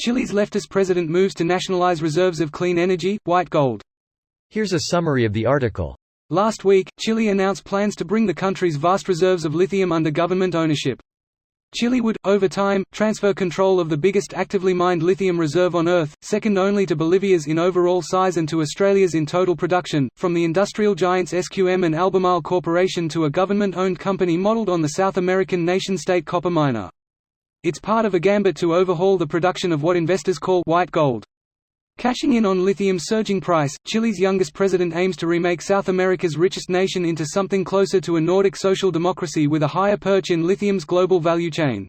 Chile's leftist president moves to nationalize reserves of clean energy, white gold. Here's a summary of the article. Last week, Chile announced plans to bring the country's vast reserves of lithium under government ownership. Chile would, over time, transfer control of the biggest actively mined lithium reserve on Earth, second only to Bolivia's in overall size and to Australia's in total production, from the industrial giants SQM and Albemarle Corporation to a government-owned company modelled on the South American nation-state copper miner. It's part of a gambit to overhaul the production of what investors call white gold. Cashing in on lithium's surging price, Chile's youngest president aims to remake South America's richest nation into something closer to a Nordic social democracy with a higher perch in lithium's global value chain.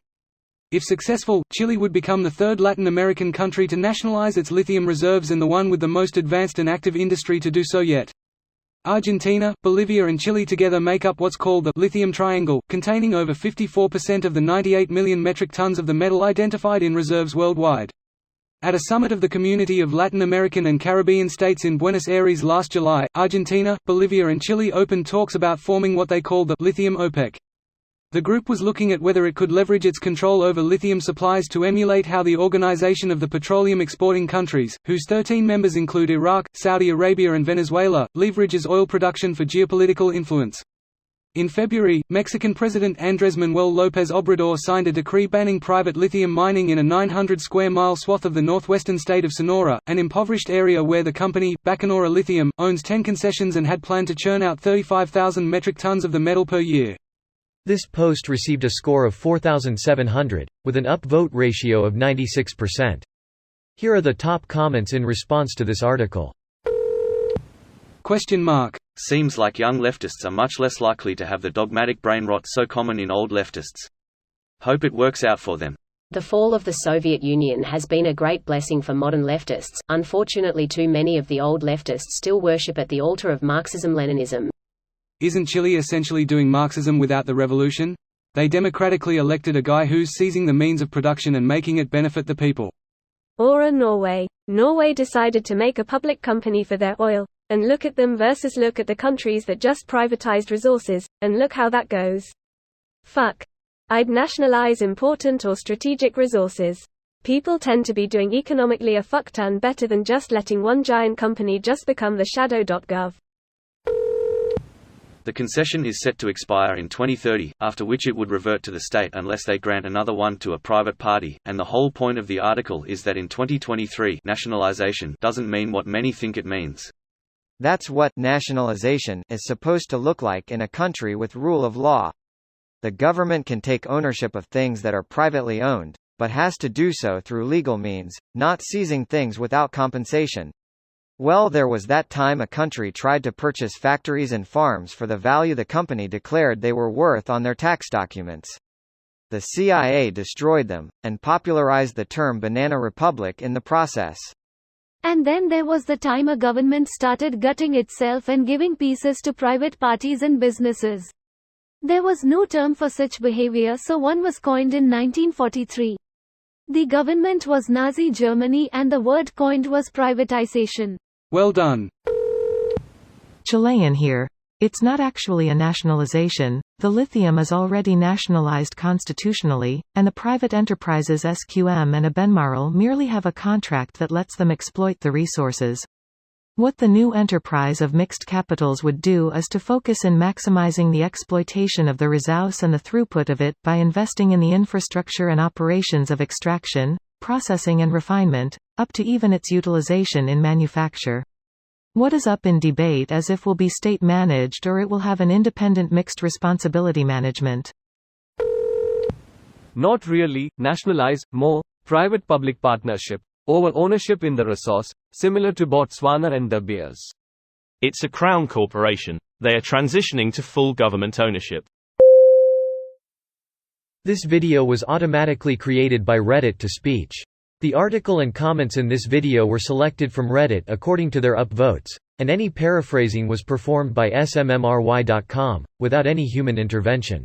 If successful, Chile would become the third Latin American country to nationalize its lithium reserves and the one with the most advanced and active industry to do so yet. Argentina, Bolivia and Chile together make up what's called the lithium triangle, containing over 54% of the 98 million metric tons of the metal identified in reserves worldwide. At a summit of the Community of Latin American and Caribbean States in Buenos Aires last July, Argentina, Bolivia and Chile opened talks about forming what they called the lithium OPEC. The group was looking at whether it could leverage its control over lithium supplies to emulate how the Organization of the Petroleum Exporting Countries, whose 13 members include Iraq, Saudi Arabia and Venezuela, leverages oil production for geopolitical influence. In February, Mexican President Andrés Manuel López Obrador signed a decree banning private lithium mining in a 900-square-mile swath of the northwestern state of Sonora, an impoverished area where the company, Bacanora Lithium, owns 10 concessions and had planned to churn out 35,000 metric tons of the metal per year. This post received a score of 4,700, with an upvote ratio of 96%. Here are the top comments in response to this article. Seems like young leftists are much less likely to have the dogmatic brain rot so common in old leftists. Hope it works out for them. The fall of the Soviet Union has been a great blessing for modern leftists. Unfortunately, too many of the old leftists still worship at the altar of Marxism-Leninism. Isn't Chile essentially doing Marxism without the revolution? They democratically elected a guy who's seizing the means of production and making it benefit the people. Or Norway. Norway decided to make a public company for their oil. And look at them versus look at the countries that just privatized resources, and look how that goes. Fuck. I'd nationalize important or strategic resources. People tend to be doing economically a fuck ton better than just letting one giant company just become the shadow.gov. The concession is set to expire in 2030, after which it would revert to the state unless they grant another one to a private party, and the whole point of the article is that in 2023 nationalization doesn't mean what many think it means. That's what nationalization is supposed to look like in a country with rule of law. The government can take ownership of things that are privately owned, but has to do so through legal means, not seizing things without compensation. Well, there was that time a country tried to purchase factories and farms for the value the company declared they were worth on their tax documents. The CIA destroyed them, and popularized the term Banana Republic in the process. And then there was the time a government started gutting itself and giving pieces to private parties and businesses. There was no term for such behavior, so one was coined in 1943. The government was Nazi Germany and the word coined was privatization. Well done. Chilean here. It's not actually a nationalization. The lithium is already nationalized constitutionally, and the private enterprises SQM and Albemarle merely have a contract that lets them exploit the resources. What the new enterprise of mixed capitals would do is to focus in maximizing the exploitation of the resource and the throughput of it by investing in the infrastructure and operations of extraction, processing and refinement, up to even its utilization in manufacture. What is up in debate is if will be state-managed or it will have an independent mixed responsibility management. Not really. Nationalize, more, private-public partnership, over ownership in the resource, similar to Botswana and De Beers. It's a crown corporation. They are transitioning to full government ownership. This video was automatically created by Reddit to speech. The article and comments in this video were selected from Reddit according to their upvotes, and any paraphrasing was performed by smmry.com, without any human intervention.